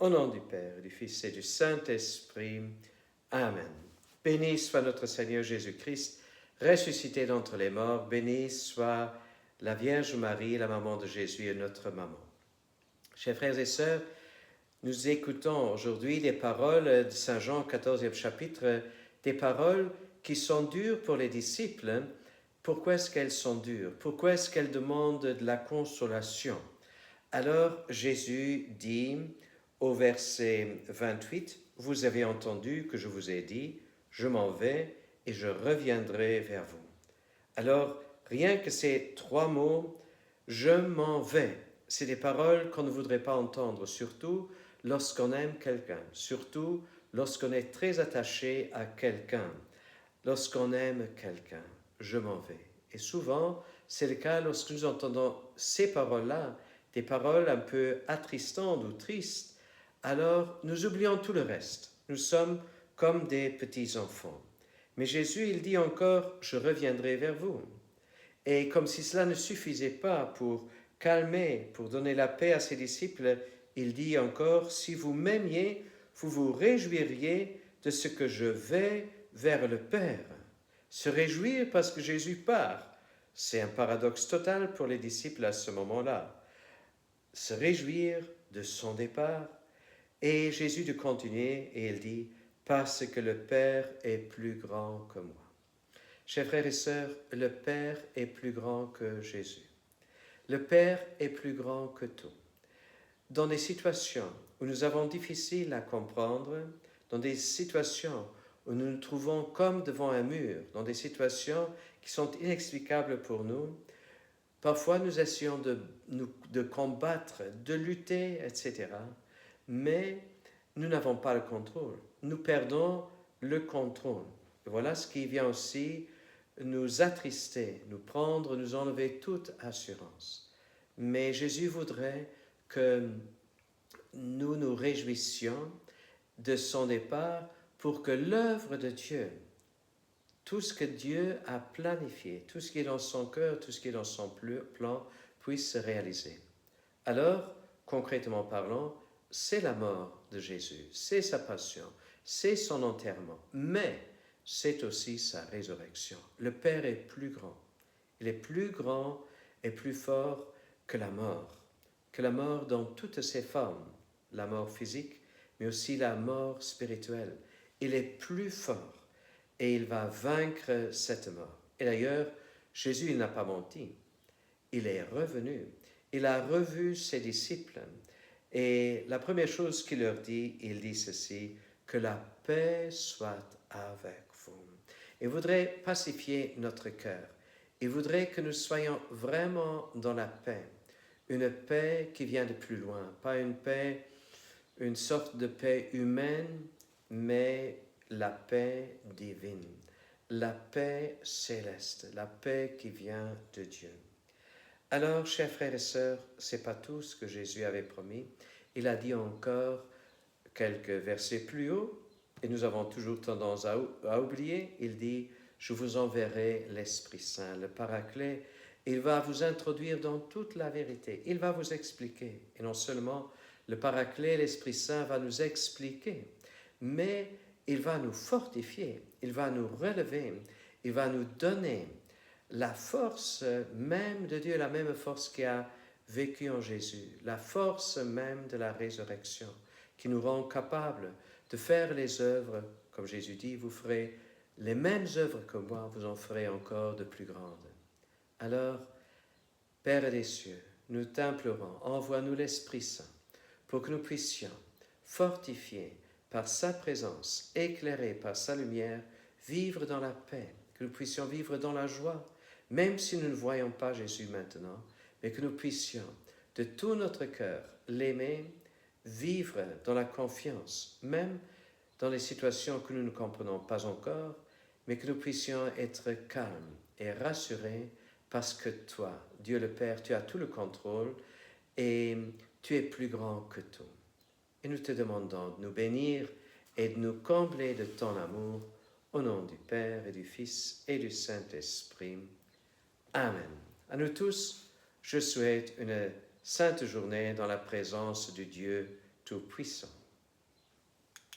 Au nom du Père, du Fils et du Saint-Esprit. Amen. Béni soit notre Seigneur Jésus-Christ, ressuscité d'entre les morts. Béni soit la Vierge Marie, la maman de Jésus et notre maman. Chers frères et sœurs, nous écoutons aujourd'hui les paroles de Saint Jean, 14e chapitre, des paroles qui sont dures pour les disciples. Pourquoi est-ce qu'elles sont dures? Pourquoi est-ce qu'elles demandent de la consolation? Alors Jésus dit au verset 28, « Vous avez entendu que je vous ai dit, je m'en vais et je reviendrai vers vous. » Alors, rien que ces trois mots, « je m'en vais », c'est des paroles qu'on ne voudrait pas entendre, surtout lorsqu'on aime quelqu'un, surtout lorsqu'on est très attaché à quelqu'un, lorsqu'on aime quelqu'un, je m'en vais. Et souvent, c'est le cas lorsque nous entendons ces paroles-là, des paroles un peu attristantes ou tristes, alors nous oublions tout le reste. Nous sommes comme des petits-enfants. Mais Jésus, il dit encore, « Je reviendrai vers vous ». Et comme si cela ne suffisait pas pour calmer, pour donner la paix à ses disciples, il dit encore, « Si vous m'aimiez, vous vous réjouiriez de ce que je vais vers le Père. » Se réjouir parce que Jésus part, c'est un paradoxe total pour les disciples à ce moment-là. Se réjouir de son départ, et Jésus de continuer, et il dit, « Parce que le Père est plus grand que moi. » Chers frères et sœurs, le Père est plus grand que Jésus. Le Père est plus grand que tout. Dans des situations où nous avons difficile à comprendre, dans des situations où nous nous trouvons comme devant un mur, dans des situations qui sont inexplicables pour nous, parfois nous essayons de combattre, de lutter, etc. Mais nous n'avons pas le contrôle. Nous perdons le contrôle. Et voilà ce qui vient aussi nous attrister, nous prendre, nous enlever toute assurance. Mais Jésus voudrait que nous nous réjouissions de son départ pour que l'œuvre de Dieu, tout ce que Dieu a planifié, tout ce qui est dans son cœur, tout ce qui est dans son plan, puisse se réaliser. Alors, concrètement parlant, c'est la mort de Jésus, c'est sa passion, c'est son enterrement, mais c'est aussi sa résurrection. Le Père est plus grand. Il est plus grand et plus fort que la mort dans toutes ses formes, la mort physique, mais aussi la mort spirituelle. Il est plus fort et il va vaincre cette mort. Et d'ailleurs, Jésus, il n'a pas menti. Il est revenu. Il a revu ses disciples. Et la première chose qu'il leur dit, il dit ceci, « Que la paix soit avec vous. » Il voudrait pacifier notre cœur. Il voudrait que nous soyons vraiment dans la paix. Une paix qui vient de plus loin. Pas une paix, une sorte de paix humaine, mais la paix divine. La paix céleste. La paix qui vient de Dieu. Alors, chers frères et sœurs, ce n'est pas tout ce que Jésus avait promis. Il a dit encore quelques versets plus haut, et nous avons toujours tendance à oublier. Il dit, « Je vous enverrai l'Esprit Saint, le Paraclet. Il va vous introduire dans toute la vérité. Il va vous expliquer. » Et non seulement le Paraclet, l'Esprit Saint va nous expliquer, mais il va nous fortifier, il va nous relever, il va nous donner la force même de Dieu, la même force qui a vécu en Jésus, la force même de la résurrection, qui nous rend capables de faire les œuvres, comme Jésus dit, vous ferez les mêmes œuvres que moi, vous en ferez encore de plus grandes. Alors, Père des cieux, nous t'implorons, envoie-nous l'Esprit Saint pour que nous puissions, fortifiés par sa présence, éclairés par sa lumière, vivre dans la paix, que nous puissions vivre dans la joie, même si nous ne voyons pas Jésus maintenant, mais que nous puissions, de tout notre cœur, l'aimer, vivre dans la confiance, même dans les situations que nous ne comprenons pas encore, mais que nous puissions être calmes et rassurés parce que toi, Dieu le Père, tu as tout le contrôle et tu es plus grand que tout. Et nous te demandons de nous bénir et de nous combler de ton amour, au nom du Père et du Fils et du Saint-Esprit. Amen. À nous tous, je souhaite une sainte journée dans la présence du Dieu Tout-Puissant.